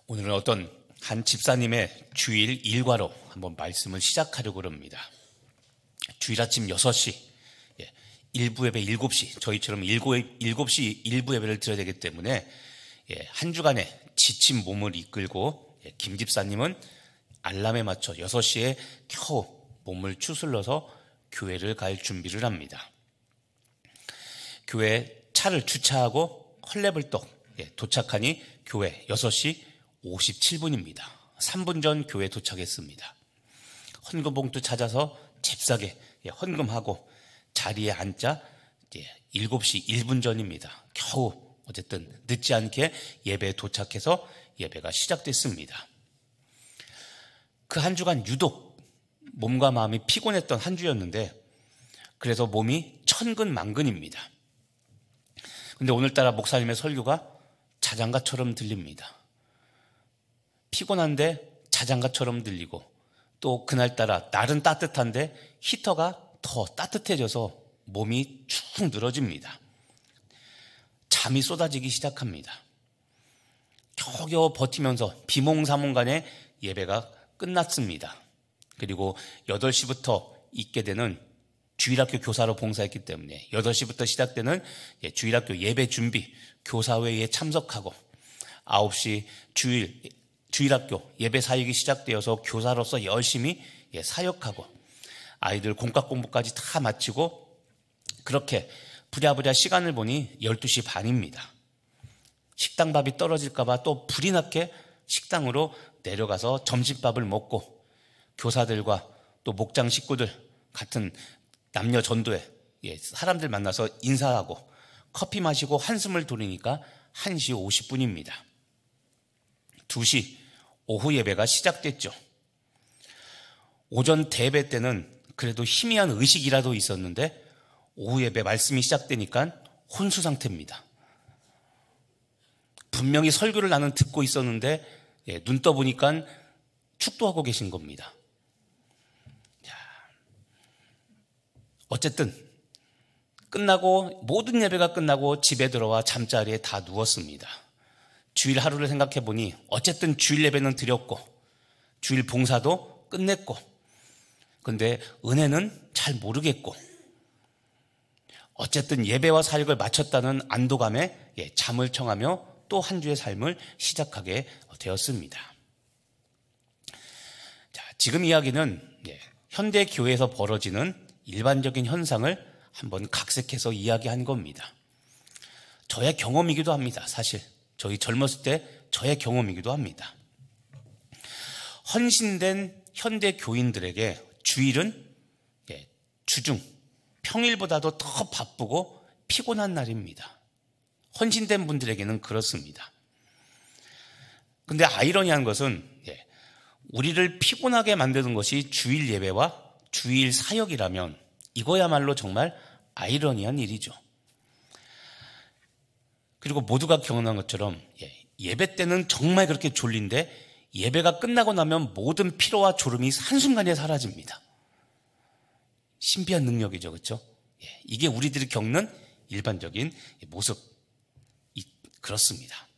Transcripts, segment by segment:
오늘은 어떤 한 집사님의 주일 일과로 한번 말씀을 시작하려고 합니다. 주일 아침 6시, 일부 예배 7시, 저희처럼 7시 일부 예배를 드려야 되기 때문에 한 주간의 지친 몸을 이끌고 김 집사님은 알람에 맞춰 6시에 겨우 몸을 추슬러서 교회를 갈 준비를 합니다. 교회에 차를 주차하고 헐레벌떡 도착하니 교회 6시 57분입니다. 3분 전 교회에 도착했습니다. 헌금봉투 찾아서 잽싸게 헌금하고 자리에 앉자 7시 1분 전입니다. 겨우 어쨌든 늦지 않게 예배에 도착해서 예배가 시작됐습니다. 그 한 주간 유독 몸과 마음이 피곤했던 한 주였는데 그래서 몸이 천근만근입니다. 근데 오늘따라 목사님의 설교가 자장가처럼 들립니다. 피곤한데 자장가처럼 들리고 또 그날따라 날은 따뜻한데 히터가 더 따뜻해져서 몸이 축 늘어집니다. 잠이 쏟아지기 시작합니다. 겨우겨우 버티면서 비몽사몽간에 예배가 끝났습니다. 그리고 8시부터 있게 되는 주일학교 교사로 봉사했기 때문에 8시부터 시작되는 주일학교 예배 준비 교사회의에 참석하고 9시 주일학교 예배 사역이 시작되어서 교사로서 열심히 사역하고 아이들 공과 공부까지 다 마치고 그렇게 부랴부랴 시간을 보니 12시 반입니다. 식당밥이 떨어질까 봐 또 불이 나게 식당으로 내려가서 점심밥을 먹고 교사들과 또 목장 식구들 같은 남녀 전도회 사람들 만나서 인사하고 커피 마시고 한숨을 돌리니까 1시 50분입니다. 2시 오후 예배가 시작됐죠. 오전 대배 때는 그래도 희미한 의식이라도 있었는데 오후 예배 말씀이 시작되니까 혼수 상태입니다. 분명히 설교를 나는 듣고 있었는데 눈 떠보니까 축도하고 계신 겁니다. 어쨌든 끝나고 모든 예배가 끝나고 집에 들어와 잠자리에 다 누웠습니다. 주일 하루를 생각해 보니 어쨌든 주일 예배는 드렸고 주일 봉사도 끝냈고 근데 은혜는 잘 모르겠고 어쨌든 예배와 사역을 마쳤다는 안도감에 잠을 청하며 또 한 주의 삶을 시작하게 되었습니다. 자, 지금 이야기는 현대 교회에서 벌어지는 일반적인 현상을 한번 각색해서 이야기한 겁니다. 저의 경험이기도 합니다. 사실 저희 젊었을 때 저의 경험이기도 합니다. 헌신된 현대 교인들에게 주일은 주중, 평일보다도 더 바쁘고 피곤한 날입니다. 헌신된 분들에게는 그렇습니다. 근데 아이러니한 것은 우리를 피곤하게 만드는 것이 주일 예배와 주일 사역이라면 이거야말로 정말 아이러니한 일이죠. 그리고 모두가 경험한 것처럼 예배 때는 정말 그렇게 졸린데 예배가 끝나고 나면 모든 피로와 졸음이 한순간에 사라집니다. 신비한 능력이죠. 그렇죠? 이게 우리들이 겪는 일반적인 모습 그렇습니다.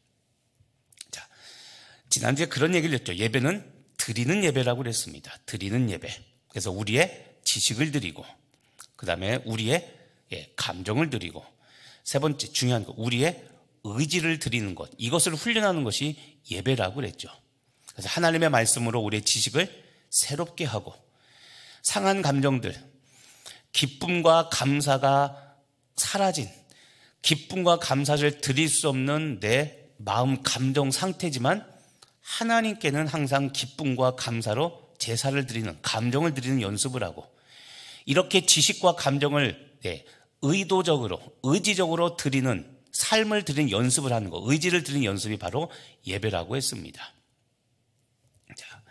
자, 지난주에 그런 얘기를 했죠. 예배는 드리는 예배라고 그랬습니다. 드리는 예배. 그래서 우리의 지식을 드리고 그 다음에 우리의 감정을 드리고 세 번째 중요한 거 우리의 의지를 드리는 것 이것을 훈련하는 것이 예배라고 그랬죠. 그래서 하나님의 말씀으로 우리의 지식을 새롭게 하고 상한 감정들 기쁨과 감사가 사라진 기쁨과 감사를 드릴 수 없는 내 마음 감정 상태지만 하나님께는 항상 기쁨과 감사로 제사를 드리는 감정을 드리는 연습을 하고 이렇게 지식과 감정을 의도적으로 의지적으로 드리는 삶을 드리는 연습을 하는 것 의지를 드리는 연습이 바로 예배라고 했습니다. 자,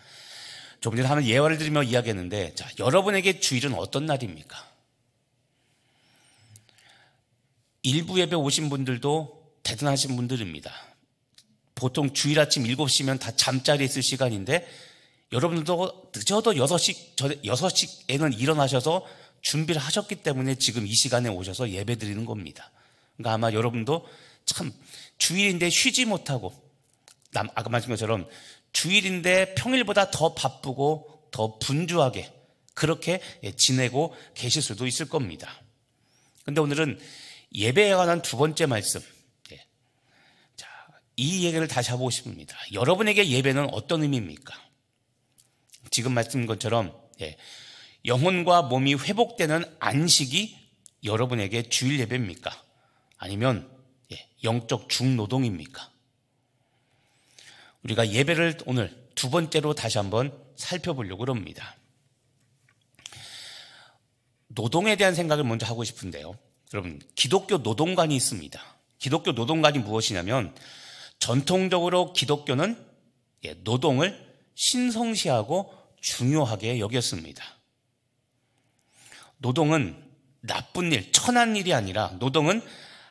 조금 전에 하는 예화를 드리며 이야기했는데 자, 여러분에게 주일은 어떤 날입니까? 일부 예배 오신 분들도 대단하신 분들입니다. 보통 주일 아침 7시면 다 잠자리에 있을 시간인데 여러분들도 늦어도 6시에는 일어나셔서 준비를 하셨기 때문에 지금 이 시간에 오셔서 예배 드리는 겁니다. 그러니까 아마 여러분도 참 주일인데 쉬지 못하고 아까 말씀드린 것처럼 주일인데 평일보다 더 바쁘고 더 분주하게 그렇게 지내고 계실 수도 있을 겁니다. 그런데 오늘은 예배에 관한 두 번째 말씀, 자, 이 얘기를 다시 해보고 싶습니다. 여러분에게 예배는 어떤 의미입니까? 지금 말씀드린 것처럼 영혼과 몸이 회복되는 안식이 여러분에게 주일 예배입니까? 아니면 영적 중노동입니까? 우리가 예배를 오늘 두 번째로 다시 한번 살펴보려고 합니다. 노동에 대한 생각을 먼저 하고 싶은데요. 여러분, 기독교 노동관이 있습니다. 기독교 노동관이 무엇이냐면 전통적으로 기독교는 노동을 신성시하고 중요하게 여겼습니다. 노동은 나쁜 일, 천한 일이 아니라 노동은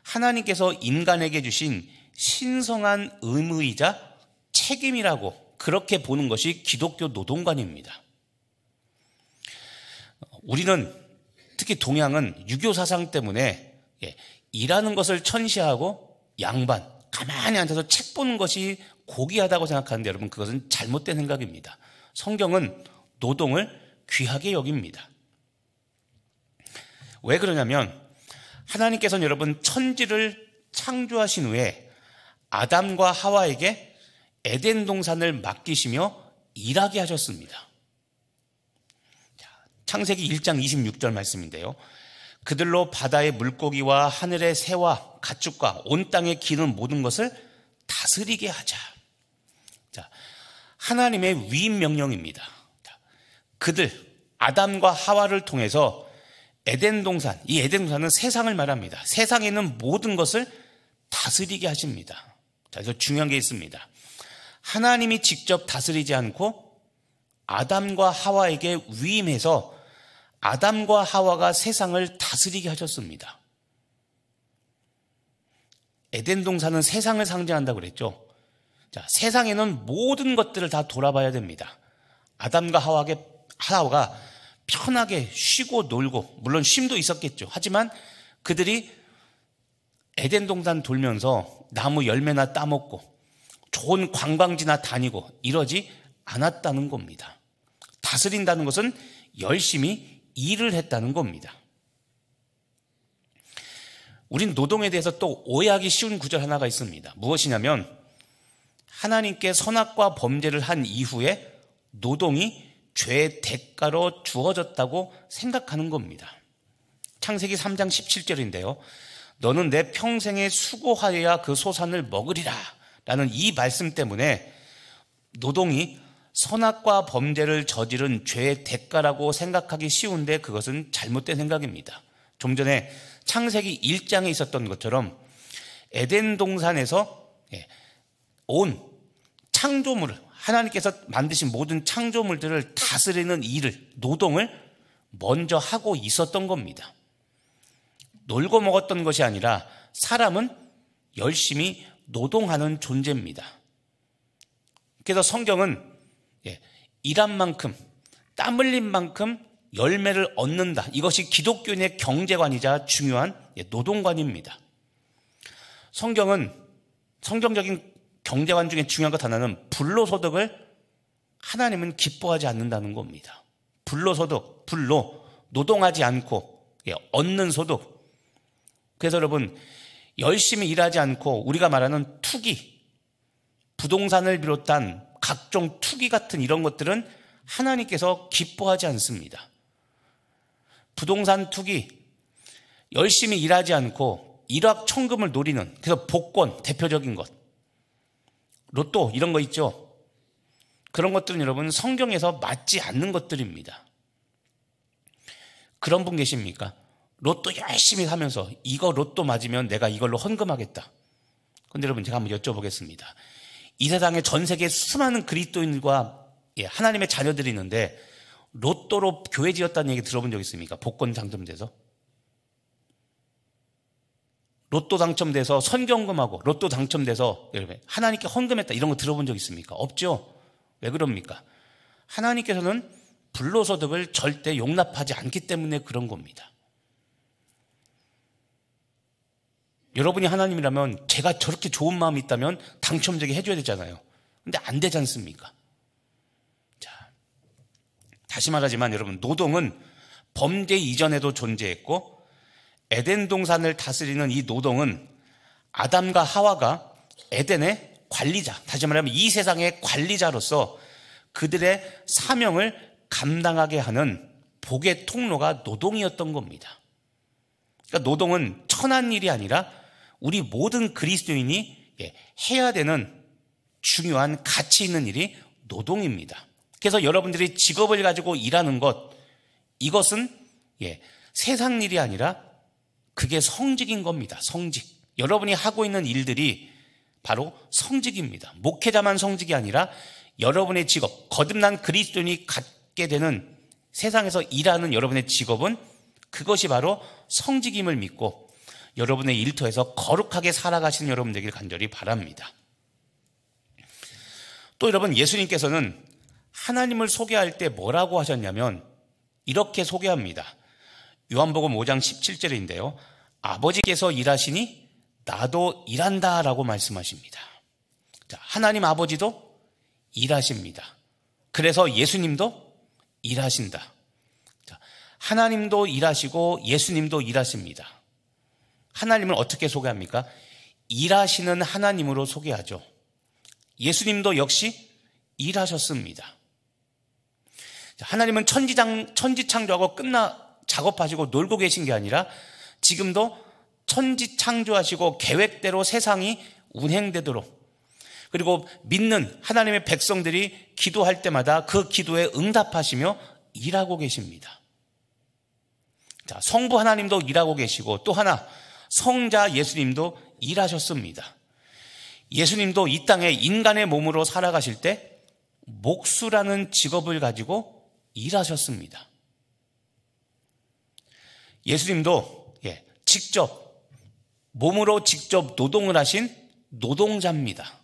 하나님께서 인간에게 주신 신성한 의무이자 책임이라고 그렇게 보는 것이 기독교 노동관입니다. 우리는 특히 동양은 유교 사상 때문에 일하는 것을 천시하고 양반, 가만히 앉아서 책 보는 것이 고귀하다고 생각하는데 여러분 그것은 잘못된 생각입니다. 성경은 노동을 귀하게 여깁니다. 왜 그러냐면 하나님께서는 여러분 천지를 창조하신 후에 아담과 하와에게 에덴 동산을 맡기시며 일하게 하셨습니다. 창세기 1장 26절 말씀인데요. 그들로 바다의 물고기와 하늘의 새와 가축과 온 땅에 기는 모든 것을 다스리게 하자. 자, 하나님의 위임 명령입니다. 그들 아담과 하와를 통해서 에덴 동산, 이 에덴 동산은 세상을 말합니다. 세상에 있는 모든 것을 다스리게 하십니다. 자, 그래서 중요한 게 있습니다. 하나님이 직접 다스리지 않고 아담과 하와에게 위임해서 아담과 하와가 세상을 다스리게 하셨습니다. 에덴 동산은 세상을 상징한다고 그랬죠. 자, 세상에는 모든 것들을 다 돌아봐야 됩니다. 아담과 하와가 편하게 쉬고 놀고, 물론 쉼도 있었겠죠. 하지만 그들이 에덴 동산 돌면서 나무 열매나 따먹고 좋은 관광지나 다니고 이러지 않았다는 겁니다. 다스린다는 것은 열심히 일을 했다는 겁니다. 우린 노동에 대해서 또 오해하기 쉬운 구절 하나가 있습니다. 무엇이냐면 하나님께 선악과 범죄를 한 이후에 노동이 죄의 대가로 주어졌다고 생각하는 겁니다. 창세기 3장 17절인데요. 너는 내 평생에 수고하여야 그 소산을 먹으리라 라는 이 말씀 때문에 노동이 선악과 범죄를 저지른 죄의 대가라고 생각하기 쉬운데 그것은 잘못된 생각입니다. 좀 전에 창세기 1장에 있었던 것처럼 에덴 동산에서 온 창조물을 하나님께서 만드신 모든 창조물들을 다스리는 일을, 노동을 먼저 하고 있었던 겁니다. 놀고 먹었던 것이 아니라 사람은 열심히 노동하는 존재입니다. 그래서 성경은 일한 만큼, 땀 흘린 만큼 열매를 얻는다. 이것이 기독교인의 경제관이자 중요한 노동관입니다. 성경적인 경제관 중에 중요한 것 하나는 불로소득을 하나님은 기뻐하지 않는다는 겁니다. 불로소득, 노동하지 않고 얻는 소득. 그래서 여러분 열심히 일하지 않고 우리가 말하는 투기, 부동산을 비롯한 각종 투기 같은 이런 것들은 하나님께서 기뻐하지 않습니다. 부동산 투기, 열심히 일하지 않고 일확천금을 노리는, 그래서 복권 대표적인 것, 로또 이런 거 있죠. 그런 것들은 여러분 성경에서 맞지 않는 것들입니다. 그런 분 계십니까? 로또 열심히 사면서 이거 로또 맞으면 내가 이걸로 헌금하겠다. 그런데 여러분 제가 한번 여쭤보겠습니다. 이 세상에 전 세계 수많은 그리스도인과 하나님의 자녀들이 있는데 로또로 교회 지었다는 얘기 들어본 적 있습니까? 복권 당첨돼서? 로또 당첨돼서 선경금하고 로또 당첨돼서 하나님께 헌금했다 이런 거 들어본 적 있습니까? 없죠. 왜 그럽니까? 하나님께서는 불로소득을 절대 용납하지 않기 때문에 그런 겁니다. 여러분이 하나님이라면 제가 저렇게 좋은 마음이 있다면 당첨되게 해줘야 되잖아요. 근데 안 되지 않습니까? 자, 다시 말하지만 여러분, 노동은 범죄 이전에도 존재했고 에덴 동산을 다스리는 이 노동은 아담과 하와가 에덴의 관리자, 다시 말하면 이 세상의 관리자로서 그들의 사명을 감당하게 하는 복의 통로가 노동이었던 겁니다. 그러니까 노동은 천한 일이 아니라 우리 모든 그리스도인이 해야 되는 중요한 가치 있는 일이 노동입니다. 그래서 여러분들이 직업을 가지고 일하는 것, 이것은 세상 일이 아니라 그게 성직인 겁니다. 성직. 여러분이 하고 있는 일들이 바로 성직입니다. 목회자만 성직이 아니라 여러분의 직업, 거듭난 그리스도인이 갖게 되는 세상에서 일하는 여러분의 직업은 그것이 바로 성직임을 믿고 여러분의 일터에서 거룩하게 살아가시는 여러분 되길 간절히 바랍니다. 또 여러분, 예수님께서는 하나님을 소개할 때 뭐라고 하셨냐면 이렇게 소개합니다. 요한복음 5장 17절인데요. 아버지께서 일하시니 나도 일한다 라고 말씀하십니다. 자, 하나님 아버지도 일하십니다. 그래서 예수님도 일하신다. 자, 하나님도 일하시고 예수님도 일하십니다. 하나님을 어떻게 소개합니까? 일하시는 하나님으로 소개하죠. 예수님도 역시 일하셨습니다. 하나님은 천지 창조하고 작업하시고 놀고 계신 게 아니라 지금도 천지 창조하시고 계획대로 세상이 운행되도록, 그리고 믿는 하나님의 백성들이 기도할 때마다 그 기도에 응답하시며 일하고 계십니다. 자, 성부 하나님도 일하고 계시고 또 하나 성자 예수님도 일하셨습니다. 예수님도 이 땅에 인간의 몸으로 살아가실 때 목수라는 직업을 가지고 일하셨습니다. 예수님도 몸으로 직접 노동을 하신 노동자입니다.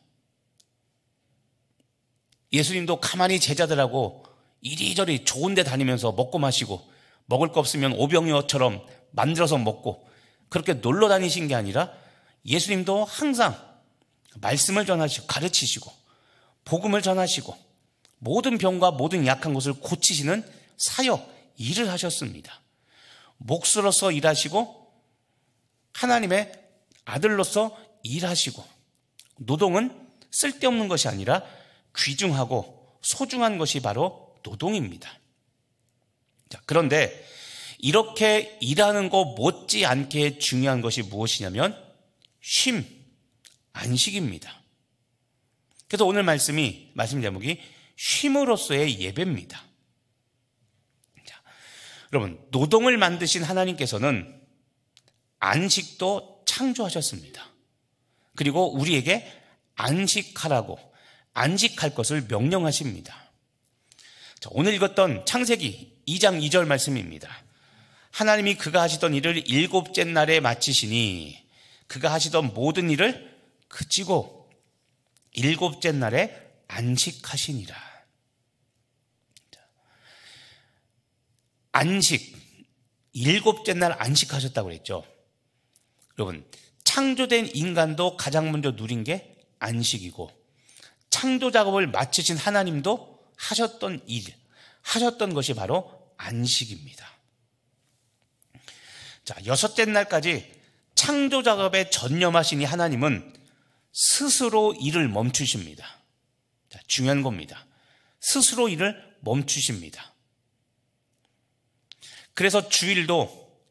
예수님도 가만히 제자들하고 이리저리 좋은 데 다니면서 먹고 마시고 먹을 거 없으면 오병이어처럼 만들어서 먹고 그렇게 놀러 다니신 게 아니라 예수님도 항상 말씀을 전하시고 가르치시고 복음을 전하시고 모든 병과 모든 약한 것을 고치시는 사역, 일을 하셨습니다. 목수로서 일하시고 하나님의 아들로서 일하시고, 노동은 쓸데없는 것이 아니라 귀중하고 소중한 것이 바로 노동입니다. 자, 그런데 이렇게 일하는 것 못지않게 중요한 것이 무엇이냐면 쉼, 안식입니다. 그래서 오늘 말씀 제목이 쉼으로서의 예배입니다. 자, 여러분, 노동을 만드신 하나님께서는 안식도 창조하셨습니다. 그리고 우리에게 안식하라고, 안식할 것을 명령하십니다. 자, 오늘 읽었던 창세기 2장 2절 말씀입니다. 하나님이 그가 하시던 일을 일곱째 날에 마치시니 그가 하시던 모든 일을 그치고 일곱째 날에 안식하시니라. 자, 안식, 일곱째 날 안식하셨다고 그랬죠. 여러분, 창조된 인간도 가장 먼저 누린 게 안식이고 창조 작업을 마치신 하나님도 하셨던 일, 하셨던 것이 바로 안식입니다. 자, 여섯째 날까지 창조 작업에 전념하시니 하나님은 스스로 일을 멈추십니다. 자, 중요한 겁니다. 스스로 일을 멈추십니다. 그래서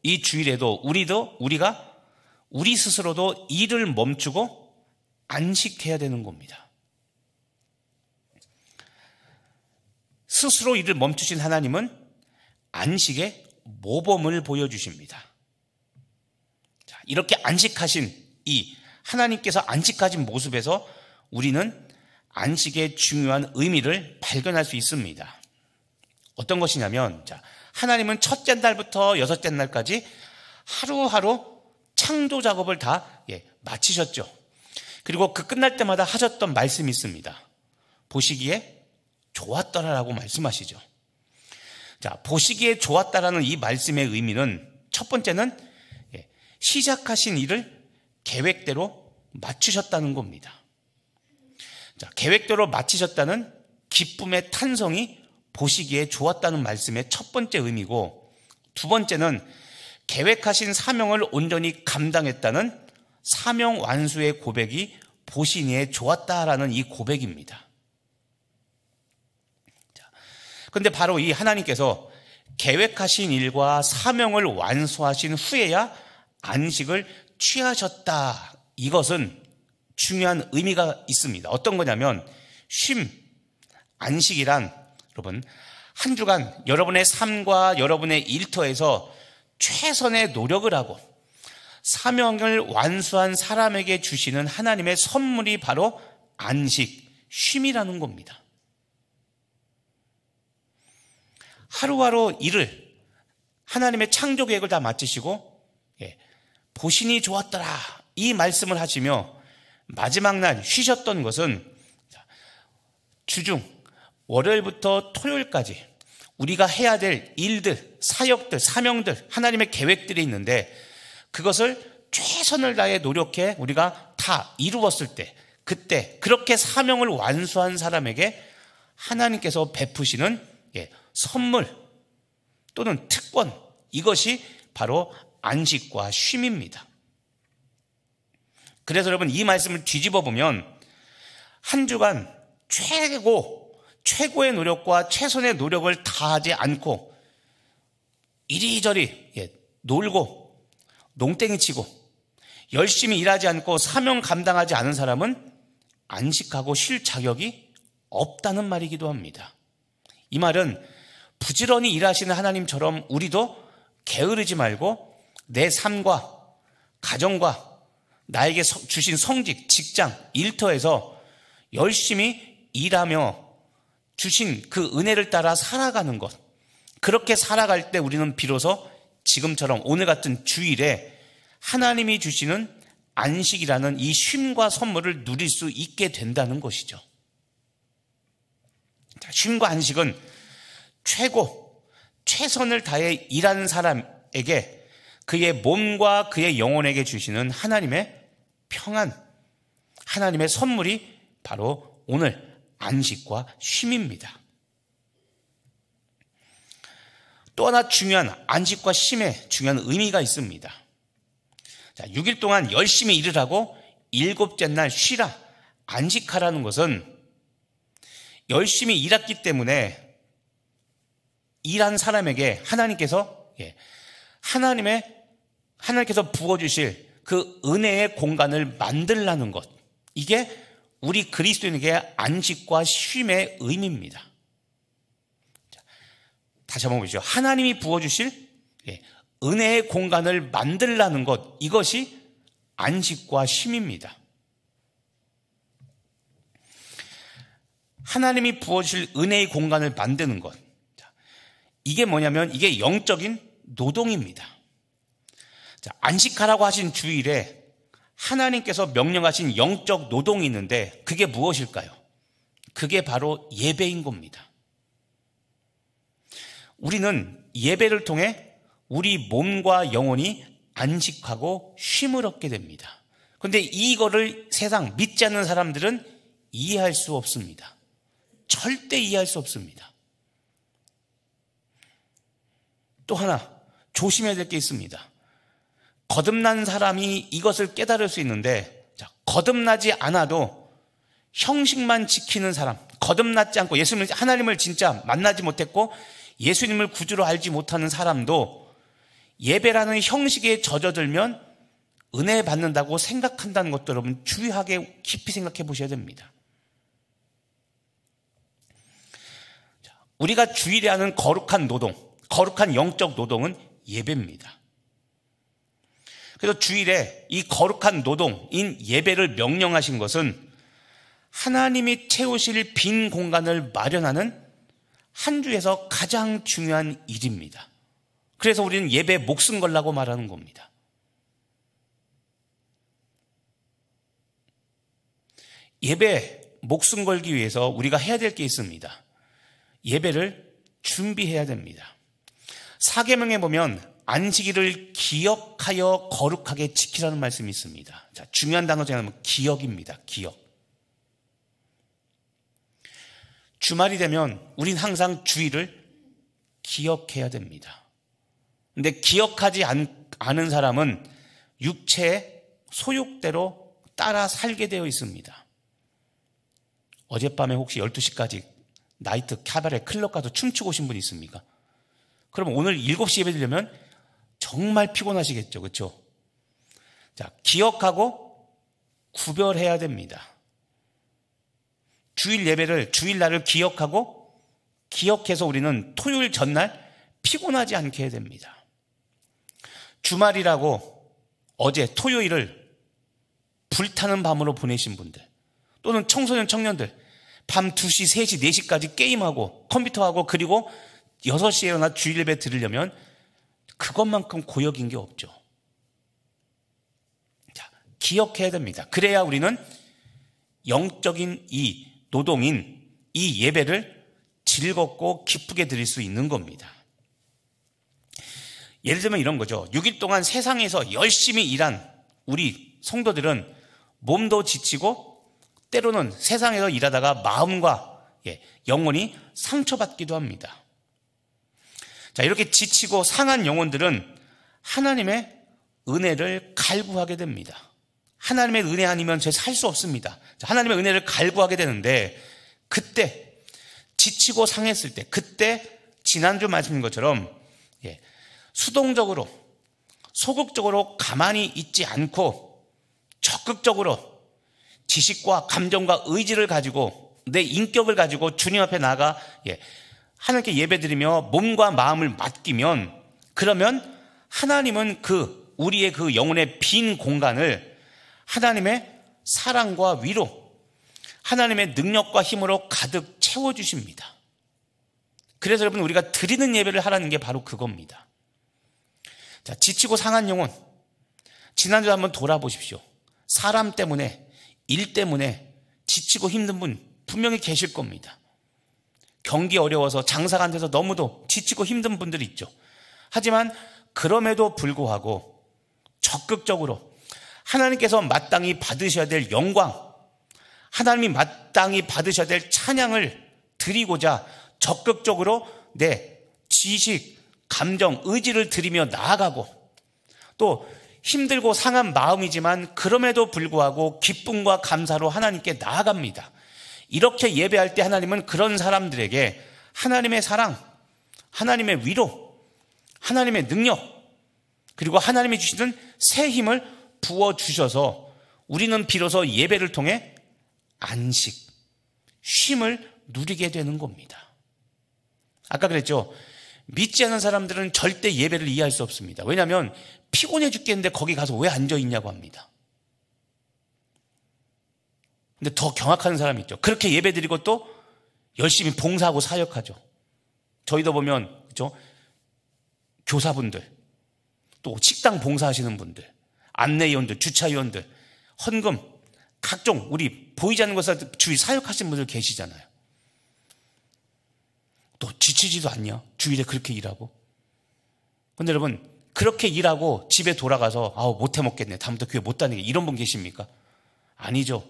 이 주일에도 우리가 우리 스스로도 일을 멈추고 안식해야 되는 겁니다. 스스로 일을 멈추신 하나님은 안식의 모범을 보여주십니다. 자, 이렇게 안식하신 이 하나님께서 안식하신 모습에서 우리는 안식의 중요한 의미를 발견할 수 있습니다. 어떤 것이냐면, 자, 하나님은 첫째 날부터 여섯째 날까지 하루하루 창조 작업을 다 마치셨죠. 그리고 그 끝날 때마다 하셨던 말씀이 있습니다. 보시기에 좋았더라라고 말씀하시죠. 자, 보시기에 좋았다라는 이 말씀의 의미는 첫 번째는 시작하신 일을 계획대로 마치셨다는 겁니다. 계획대로 마치셨다는 기쁨의 탄성이 보시기에 좋았다는 말씀의 첫 번째 의미고, 두 번째는 계획하신 사명을 온전히 감당했다는 사명 완수의 고백이 보시기에 좋았다라는 이 고백입니다. 그런데 바로 이 하나님께서 계획하신 일과 사명을 완수하신 후에야 안식을 취하셨다. 이것은 중요한 의미가 있습니다. 어떤 거냐면, 안식이란 여러분, 한 주간 여러분의 삶과 여러분의 일터에서 최선의 노력을 하고 사명을 완수한 사람에게 주시는 하나님의 선물이 바로 안식, 쉼이라는 겁니다. 하루하루 일을, 하나님의 창조 계획을 다 마치시고 보시니 좋았더라 이 말씀을 하시며 마지막 날 쉬셨던 것은, 주중 월요일부터 토요일까지 우리가 해야 될 일들, 사역들, 사명들, 하나님의 계획들이 있는데 그것을 최선을 다해 노력해 우리가 다 이루었을 때, 그때 그렇게 사명을 완수한 사람에게 하나님께서 베푸시는 선물 또는 특권, 이것이 바로 안식과 쉼입니다. 그래서 여러분, 이 말씀을 뒤집어 보면 한 주간 최고의 노력과 최선의 노력을 다하지 않고 이리저리 놀고 농땡이 치고 열심히 일하지 않고 사명 감당하지 않은 사람은 안식하고 쉴 자격이 없다는 말이기도 합니다. 이 말은 부지런히 일하시는 하나님처럼 우리도 게으르지 말고 내 삶과 가정과 나에게 주신 성직, 직장, 일터에서 열심히 일하며 주신 그 은혜를 따라 살아가는 것, 그렇게 살아갈 때 우리는 비로소 지금처럼 오늘 같은 주일에 하나님이 주시는 안식이라는 이 쉼과 선물을 누릴 수 있게 된다는 것이죠. 쉼과 안식은 최선을 다해 일하는 사람에게 그의 몸과 그의 영혼에게 주시는 하나님의 평안, 하나님의 선물이 바로 오늘 안식과 쉼입니다. 또 하나 중요한 안식과 쉼에 중요한 의미가 있습니다. 6일 동안 열심히 일을 하고 7째 날 쉬라, 안식하라는 것은 열심히 일했기 때문에 일한 사람에게 하나님께서 부어주실 그 은혜의 공간을 만들라는 것, 이게 우리 그리스도인에게 안식과 쉼의 의미입니다. 다시 한번 보시죠. 하나님이 부어주실 은혜의 공간을 만들라는 것, 이것이 안식과 쉼입니다. 하나님이 부어주실 은혜의 공간을 만드는 것, 이게 뭐냐면 이게 영적인 노동입니다. 안식하라고 하신 주일에 하나님께서 명령하신 영적 노동이 있는데 그게 무엇일까요? 그게 바로 예배인 겁니다. 우리는 예배를 통해 우리 몸과 영혼이 안식하고 쉼을 얻게 됩니다. 그런데 이거를 세상 믿지 않는 사람들은 이해할 수 없습니다. 절대 이해할 수 없습니다. 또 하나 조심해야 될 게 있습니다. 거듭난 사람이 이것을 깨달을 수 있는데, 거듭나지 않아도 형식만 지키는 사람, 거듭났지 않고 하나님을 진짜 만나지 못했고 예수님을 구주로 알지 못하는 사람도 예배라는 형식에 젖어들면 은혜 받는다고 생각한다는 것도 여러분 주의하게 깊이 생각해 보셔야 됩니다. 우리가 주일에 하는 거룩한 노동, 거룩한 영적 노동은 예배입니다. 그래서 주일에 이 거룩한 노동인 예배를 명령하신 것은 하나님이 채우실 빈 공간을 마련하는 한 주에서 가장 중요한 일입니다. 그래서 우리는 예배에 목숨 걸라고 말하는 겁니다. 예배에 목숨 걸기 위해서 우리가 해야 될 게 있습니다. 예배를 준비해야 됩니다. 사계명에 보면 안식일을 기억하여 거룩하게 지키라는 말씀이 있습니다. 자, 중요한 단어 중에 하나는 기억입니다. 기억. 주말이 되면 우린 항상 주일을 기억해야 됩니다. 근데 기억하지 않은 사람은 육체의 소욕대로 따라 살게 되어 있습니다. 어젯밤에 혹시 12시까지 나이트 카바레 클럽 가서 춤추고 오신 분 있습니까? 그럼 오늘 7시 예배 드리려면 정말 피곤하시겠죠. 그렇죠? 자, 기억하고 구별해야 됩니다. 주일 예배를, 주일날을 기억해서 우리는 토요일 전날 피곤하지 않게 해야 됩니다. 주말이라고 어제 토요일을 불타는 밤으로 보내신 분들, 또는 청소년 청년들 밤 2시, 3시, 4시까지 게임하고 컴퓨터하고 그리고 6시에 일어나 주일 예배 드리려면 그것만큼 고역인 게 없죠. 자, 기억해야 됩니다. 그래야 우리는 영적인 이 노동인 이 예배를 즐겁고 기쁘게 드릴 수 있는 겁니다. 예를 들면 이런 거죠. 6일 동안 세상에서 열심히 일한 우리 성도들은 몸도 지치고 때로는 세상에서 일하다가 마음과 영혼이 상처받기도 합니다. 자, 이렇게 지치고 상한 영혼들은 하나님의 은혜를 갈구하게 됩니다. 하나님의 은혜 아니면 제 살 수 없습니다. 자, 하나님의 은혜를 갈구하게 되는데, 그때 지치고 상했을 때, 그때 지난주 말씀인 것처럼 수동적으로 소극적으로 가만히 있지 않고 적극적으로 지식과 감정과 의지를 가지고 내 인격을 가지고 주님 앞에 나가 하나님께 예배드리며 몸과 마음을 맡기면, 그러면 하나님은 우리의 그 영혼의 빈 공간을 하나님의 사랑과 위로, 하나님의 능력과 힘으로 가득 채워주십니다. 그래서 여러분, 우리가 드리는 예배를 하라는 게 바로 그겁니다. 자, 지치고 상한 영혼, 지난주에 한번 돌아보십시오. 사람 때문에, 일 때문에 지치고 힘든 분 분명히 계실 겁니다. 경기 어려워서 장사가 안 돼서 너무도 지치고 힘든 분들이 있죠. 하지만 그럼에도 불구하고 적극적으로 하나님께서 마땅히 받으셔야 될 영광, 하나님이 마땅히 받으셔야 될 찬양을 드리고자 적극적으로 내 지식, 감정, 의지를 드리며 나아가고, 또 힘들고 상한 마음이지만 그럼에도 불구하고 기쁨과 감사로 하나님께 나아갑니다. 이렇게 예배할 때 하나님은 그런 사람들에게 하나님의 사랑, 하나님의 위로, 하나님의 능력, 그리고 하나님이 주시는 새 힘을 부어주셔서 우리는 비로소 예배를 통해 안식, 쉼을 누리게 되는 겁니다. 아까 그랬죠. 믿지 않는 사람들은 절대 예배를 이해할 수 없습니다. 왜냐하면 피곤해 죽겠는데 거기 가서 왜 앉아있냐고 합니다. 근데 더 경악하는 사람이 있죠. 그렇게 예배드리고 또 열심히 봉사하고 사역하죠. 저희도 보면, 그렇죠? 교사분들, 또 식당 봉사하시는 분들, 안내위원들, 주차위원들, 헌금, 각종 우리 보이지 않는 것을 주위 사역하시는 분들 계시잖아요. 또 지치지도 않냐? 주일에 그렇게 일하고. 근데 여러분, 그렇게 일하고 집에 돌아가서 못해 먹겠네, 다음부터 교회 못 다니게, 이런 분 계십니까? 아니죠.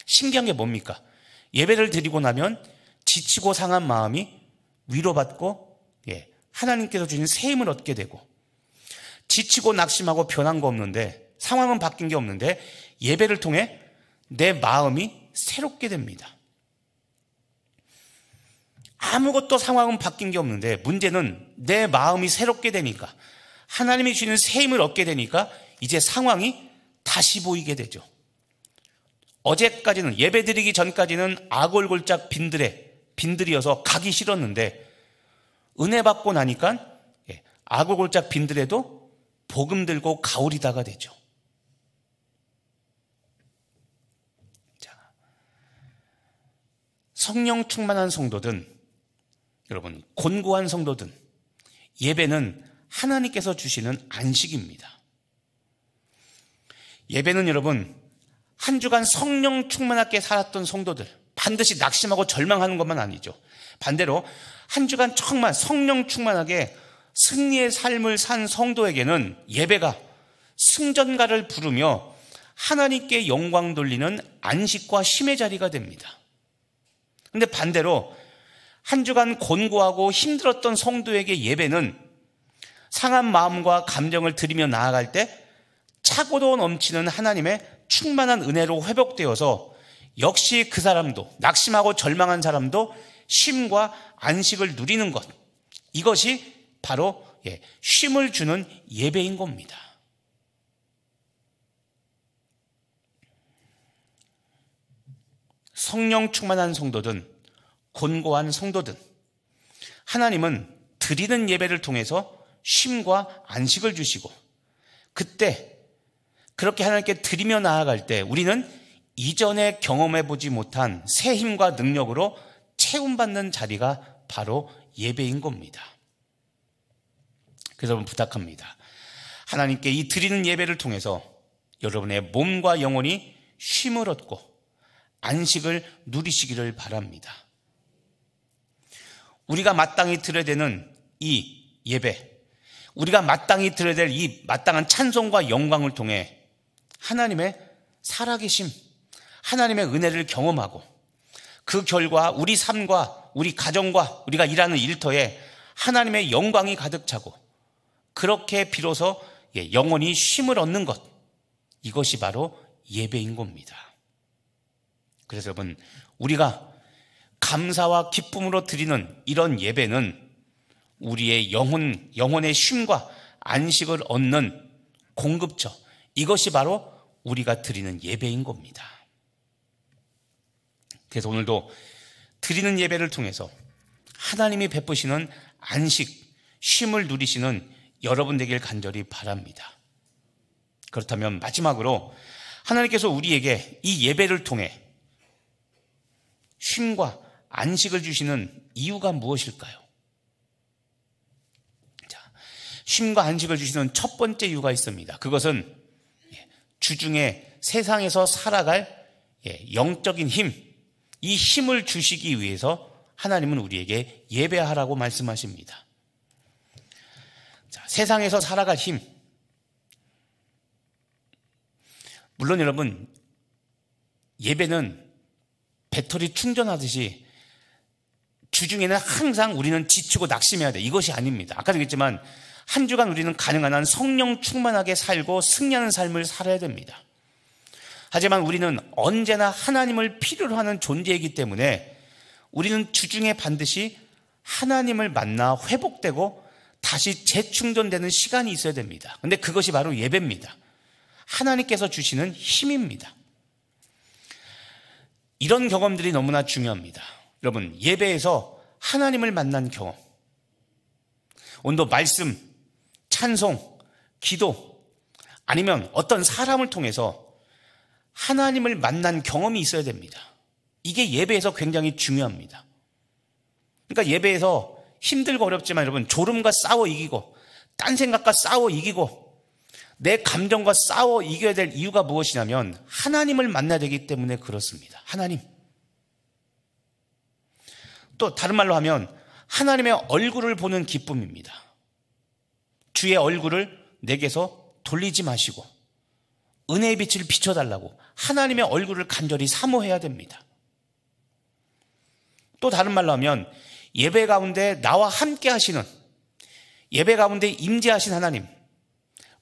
신기한 게 뭡니까? 예배를 드리고 나면 지치고 상한 마음이 위로받고 하나님께서 주신 새 힘을 얻게 되고, 지치고 낙심하고 변한 거 없는데, 상황은 바뀐 게 없는데 예배를 통해 내 마음이 새롭게 됩니다. 아무것도 상황은 바뀐 게 없는데 문제는 내 마음이 새롭게 되니까, 하나님이 주시는 새 힘을 얻게 되니까 이제 상황이 다시 보이게 되죠. 어제까지는, 예배드리기 전까지는 아골골짝 빈들이어서 가기 싫었는데, 은혜 받고 나니까 아골골짝 빈들에도 복음 들고 가오리다가 되죠. 자, 성령 충만한 성도든, 여러분 곤고한 성도든, 예배는 하나님께서 주시는 안식입니다. 예배는 여러분 한 주간 성령 충만하게 살았던 성도들, 반드시 낙심하고 절망하는 것만 아니죠. 반대로 한 주간 정말 성령 충만하게 승리의 삶을 산 성도에게는 예배가 승전가를 부르며 하나님께 영광 돌리는 안식과 쉼의 자리가 됩니다. 그런데 반대로 한 주간 곤고하고 힘들었던 성도에게 예배는 상한 마음과 감정을 들이며 나아갈 때 차고도 넘치는 하나님의 충만한 은혜로 회복되어서 역시 그 사람도, 낙심하고 절망한 사람도 쉼과 안식을 누리는 것, 이것이 바로 쉼을 주는 예배인 겁니다. 성령 충만한 성도든 곤고한 성도든 하나님은 드리는 예배를 통해서 쉼과 안식을 주시고, 그때 그렇게 하나님께 드리며 나아갈 때 우리는 이전에 경험해보지 못한 새 힘과 능력으로 채움받는 자리가 바로 예배인 겁니다. 그래서 여러분 부탁합니다. 하나님께 이 드리는 예배를 통해서 여러분의 몸과 영혼이 쉼을 얻고 안식을 누리시기를 바랍니다. 우리가 마땅히 드려야 되는 이 예배, 우리가 마땅히 드려야 될 이 마땅한 찬송과 영광을 통해 하나님의 살아계심, 하나님의 은혜를 경험하고 그 결과 우리 삶과 우리 가정과 우리가 일하는 일터에 하나님의 영광이 가득 차고, 그렇게 비로소 영원히 쉼을 얻는 것, 이것이 바로 예배인 겁니다. 그래서 여러분, 우리가 감사와 기쁨으로 드리는 이런 예배는 우리의 영혼의 쉼과 안식을 얻는 공급처, 이것이 바로 우리가 드리는 예배인 겁니다. 그래서 오늘도 드리는 예배를 통해서 하나님이 베푸시는 안식, 쉼을 누리시는 여러분 되길 간절히 바랍니다. 그렇다면 마지막으로 하나님께서 우리에게 이 예배를 통해 쉼과 안식을 주시는 이유가 무엇일까요? 쉼과 안식을 주시는 첫 번째 이유가 있습니다. 그것은 주중에 세상에서 살아갈 영적인 힘, 이 힘을 주시기 위해서 하나님은 우리에게 예배하라고 말씀하십니다. 자, 세상에서 살아갈 힘. 물론 여러분, 예배는 배터리 충전하듯이 주중에는 항상 우리는 지치고 낙심해야 돼. 이것이 아닙니다. 아까도 얘기했지만 한 주간 우리는 가능한 한 성령 충만하게 살고 승리하는 삶을 살아야 됩니다. 하지만 우리는 언제나 하나님을 필요로 하는 존재이기 때문에 우리는 주중에 반드시 하나님을 만나 회복되고 다시 재충전되는 시간이 있어야 됩니다. 그런데 그것이 바로 예배입니다. 하나님께서 주시는 힘입니다. 이런 경험들이 너무나 중요합니다. 여러분, 예배에서 하나님을 만난 경험, 오늘도 말씀, 찬송, 기도, 아니면 어떤 사람을 통해서 하나님을 만난 경험이 있어야 됩니다. 이게 예배에서 굉장히 중요합니다. 그러니까 예배에서 힘들고 어렵지만 여러분, 졸음과 싸워 이기고 딴 생각과 싸워 이기고 내 감정과 싸워 이겨야 될 이유가 무엇이냐면 하나님을 만나야 되기 때문에 그렇습니다. 하나님. 또 다른 말로 하면 하나님의 얼굴을 보는 기쁨입니다. 주의 얼굴을 내게서 돌리지 마시고 은혜의 빛을 비춰달라고 하나님의 얼굴을 간절히 사모해야 됩니다. 또 다른 말로 하면 예배 가운데 나와 함께 하시는, 예배 가운데 임재하신 하나님,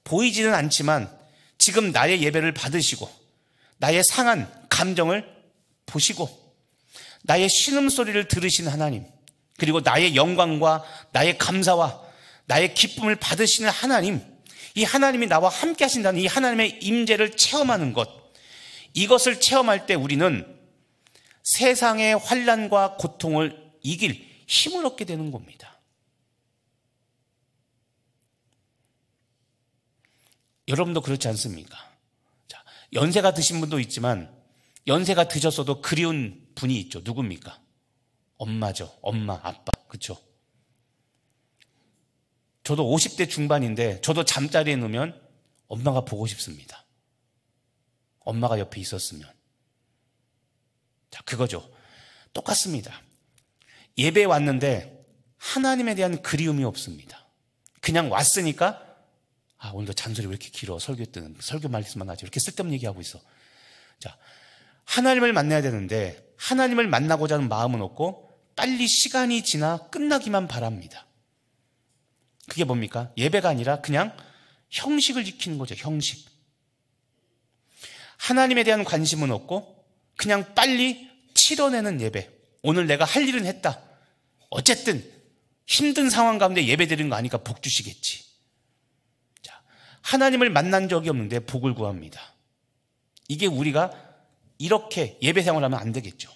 보이지는 않지만 지금 나의 예배를 받으시고 나의 상한 감정을 보시고 나의 신음소리를 들으시는 하나님, 그리고 나의 영광과 나의 감사와 나의 기쁨을 받으시는 하나님, 이 하나님이 나와 함께 하신다는 이 하나님의 임재를 체험하는 것, 이것을 체험할 때 우리는 세상의 환난과 고통을 이길 힘을 얻게 되는 겁니다. 여러분도 그렇지 않습니까? 자, 연세가 드신 분도 있지만 연세가 드셨어도 그리운 분이 있죠. 누굽니까? 엄마죠. 엄마, 아빠. 그렇죠? 저도 50대 중반인데 저도 잠자리에 누우면 엄마가 보고 싶습니다. 엄마가 옆에 있었으면. 자, 그거죠. 똑같습니다. 예배에 왔는데 하나님에 대한 그리움이 없습니다. 그냥 왔으니까 오늘도 잔소리 왜 이렇게 길어? 설교 말씀만 하지. 이렇게 쓸데없는 얘기하고 있어. 자, 하나님을 만나야 되는데 하나님을 만나고자 하는 마음은 없고 빨리 시간이 지나 끝나기만 바랍니다. 그게 뭡니까? 예배가 아니라 그냥 형식을 지키는 거죠. 형식. 하나님에 대한 관심은 없고 그냥 빨리 치러내는 예배. 오늘 내가 할 일은 했다. 어쨌든 힘든 상황 가운데 예배 드리는 거 아니까 복 주시겠지. 자, 하나님을 만난 적이 없는데 복을 구합니다. 이게 우리가 이렇게 예배 생활하면 안 되겠죠.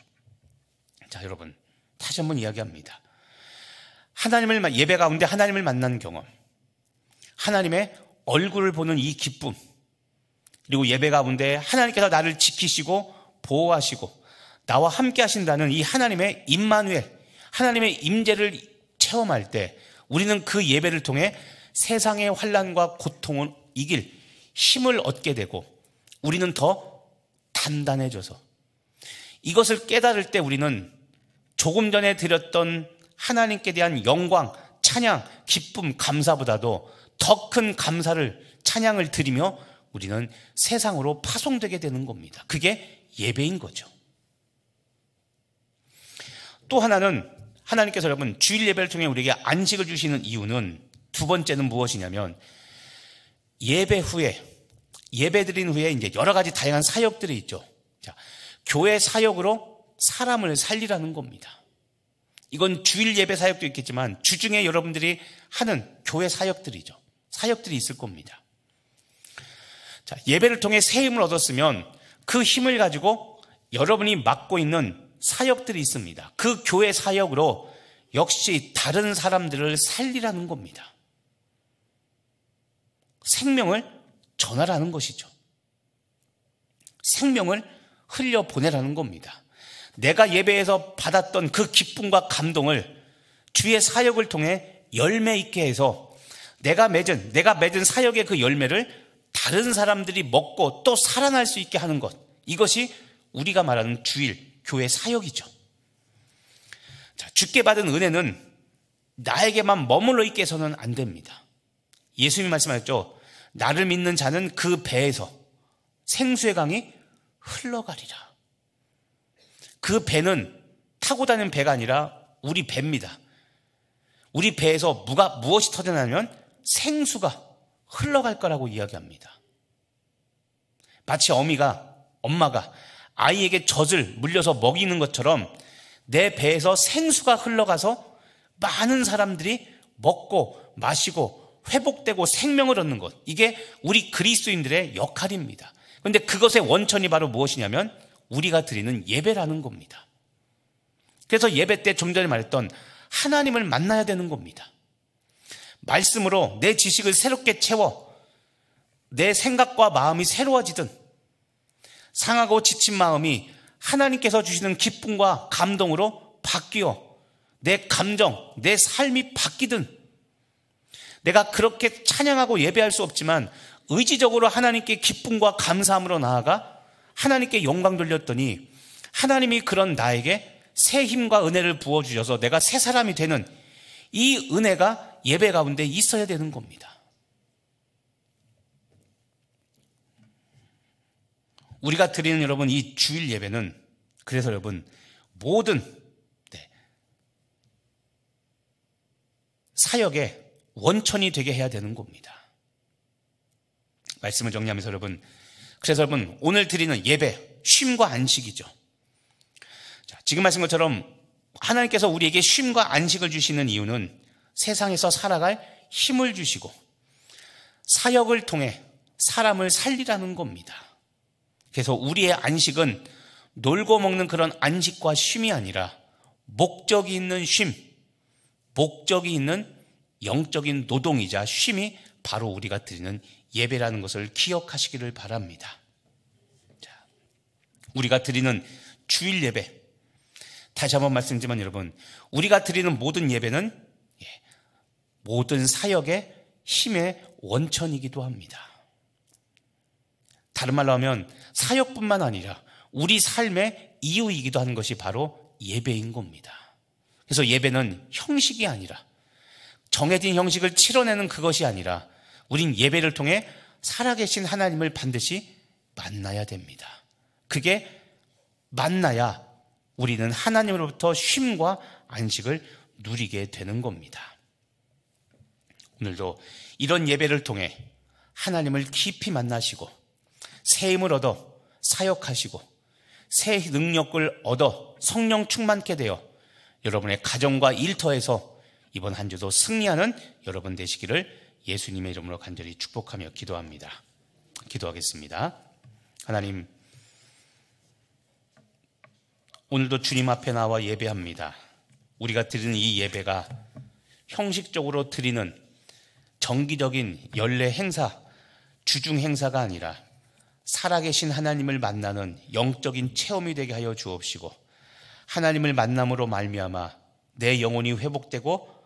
자, 여러분 다시 한번 이야기합니다. 예배 가운데 하나님을 만난 경험, 하나님의 얼굴을 보는 이 기쁨, 그리고 예배 가운데 하나님께서 나를 지키시고 보호하시고 나와 함께 하신다는 이 하나님의 임마누엘, 하나님의 임재를 체험할 때 우리는 그 예배를 통해 세상의 환난과 고통을 이길 힘을 얻게 되고 우리는 더 단단해져서 이것을 깨달을 때 우리는 조금 전에 드렸던 하나님께 대한 영광, 찬양, 기쁨, 감사보다도 더 큰 감사를, 찬양을 드리며 우리는 세상으로 파송되게 되는 겁니다. 그게 예배인 거죠. 또 하나는 하나님께서 여러분 주일 예배를 통해 우리에게 안식을 주시는 이유는 두 번째는 무엇이냐면 예배 후에, 예배 드린 후에 이제 여러 가지 다양한 사역들이 있죠. 자, 교회 사역으로 사람을 살리라는 겁니다. 이건 주일 예배 사역도 있겠지만 주중에 여러분들이 하는 교회 사역들이죠. 사역들이 있을 겁니다. 자, 예배를 통해 새 힘을 얻었으면 그 힘을 가지고 여러분이 맡고 있는 사역들이 있습니다. 그 교회 사역으로 역시 다른 사람들을 살리라는 겁니다. 생명을 전하라는 것이죠. 생명을 흘려보내라는 겁니다. 내가 예배에서 받았던 그 기쁨과 감동을 주의 사역을 통해 열매 있게 해서 내가 맺은 사역의 그 열매를 다른 사람들이 먹고 또 살아날 수 있게 하는 것, 이것이 우리가 말하는 주일 교회 사역이죠. 자, 주께 받은 은혜는 나에게만 머물러 있게 해서는 안 됩니다. 예수님이 말씀하셨죠. 나를 믿는 자는 그 배에서 생수의 강이 흘러가리라. 그 배는 타고 다니는 배가 아니라 우리 배입니다. 우리 배에서 무엇이 터져나면 생수가 흘러갈 거라고 이야기합니다. 마치 엄마가 아이에게 젖을 물려서 먹이는 것처럼 내 배에서 생수가 흘러가서 많은 사람들이 먹고 마시고 회복되고 생명을 얻는 것, 이게 우리 그리스도인들의 역할입니다. 그런데 그것의 원천이 바로 무엇이냐면 우리가 드리는 예배라는 겁니다. 그래서 예배 때 좀 전에 말했던 하나님을 만나야 되는 겁니다. 말씀으로 내 지식을 새롭게 채워 내 생각과 마음이 새로워지든, 상하고 지친 마음이 하나님께서 주시는 기쁨과 감동으로 바뀌어 내 감정, 내 삶이 바뀌든, 내가 그렇게 찬양하고 예배할 수 없지만 의지적으로 하나님께 기쁨과 감사함으로 나아가 하나님께 영광 돌렸더니 하나님이 그런 나에게 새 힘과 은혜를 부어주셔서 내가 새 사람이 되는 이 은혜가 예배 가운데 있어야 되는 겁니다. 우리가 드리는 여러분 이 주일 예배는 그래서 여러분 모든 사역의 원천이 되게 해야 되는 겁니다. 말씀을 정리하면서 여러분, 그래서 여러분 오늘 드리는 예배, 쉼과 안식이죠. 자, 지금 말씀 것처럼 하나님께서 우리에게 쉼과 안식을 주시는 이유는 세상에서 살아갈 힘을 주시고 사역을 통해 사람을 살리라는 겁니다. 그래서 우리의 안식은 놀고 먹는 그런 안식과 쉼이 아니라 목적이 있는 쉼, 목적이 있는 영적인 노동이자 쉼이 바로 우리가 드리는 예배라는 것을 기억하시기를 바랍니다. 자, 우리가 드리는 주일 예배, 다시 한번 말씀드리지만 여러분, 우리가 드리는 모든 예배는 모든 사역의 힘의 원천이기도 합니다. 다른 말로 하면 사역뿐만 아니라 우리 삶의 이유이기도 하는 것이 바로 예배인 겁니다. 그래서 예배는 형식이 아니라, 정해진 형식을 치러내는 그것이 아니라 우린 예배를 통해 살아계신 하나님을 반드시 만나야 됩니다. 그게 만나야 우리는 하나님으로부터 쉼과 안식을 누리게 되는 겁니다. 오늘도 이런 예배를 통해 하나님을 깊이 만나시고 새 힘을 얻어 사역하시고 새 능력을 얻어 성령 충만케 되어 여러분의 가정과 일터에서 이번 한 주도 승리하는 여러분 되시기를 예수님의 이름으로 간절히 축복하며 기도합니다. 기도하겠습니다. 하나님, 오늘도 주님 앞에 나와 예배합니다. 우리가 드리는 이 예배가 형식적으로 드리는 정기적인 연례 행사, 주중 행사가 아니라 살아계신 하나님을 만나는 영적인 체험이 되게 하여 주옵시고, 하나님을 만남으로 말미암아 내 영혼이 회복되고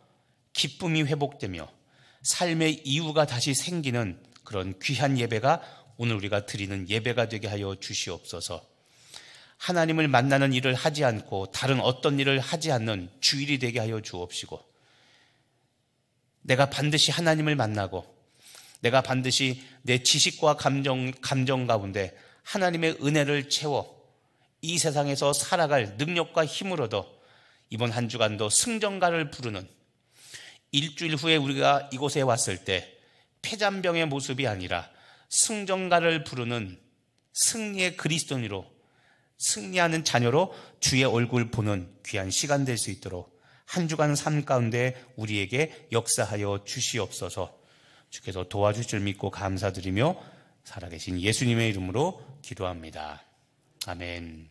기쁨이 회복되며 삶의 이유가 다시 생기는 그런 귀한 예배가 오늘 우리가 드리는 예배가 되게 하여 주시옵소서. 하나님을 만나는 일을 하지 않고 다른 어떤 일을 하지 않는 주일이 되게 하여 주옵시고, 내가 반드시 하나님을 만나고 내가 반드시 내 지식과 감정 가운데 하나님의 은혜를 채워 이 세상에서 살아갈 능력과 힘을 얻어 이번 한 주간도 승전가를 부르는, 일주일 후에 우리가 이곳에 왔을 때 폐잔병의 모습이 아니라 승전가를 부르는 승리의 그리스도인으로, 승리하는 자녀로 주의 얼굴 보는 귀한 시간 될 수 있도록 한 주간 삶 가운데 우리에게 역사하여 주시옵소서. 주께서 도와주실 줄 믿고 감사드리며 살아계신 예수님의 이름으로 기도합니다. 아멘.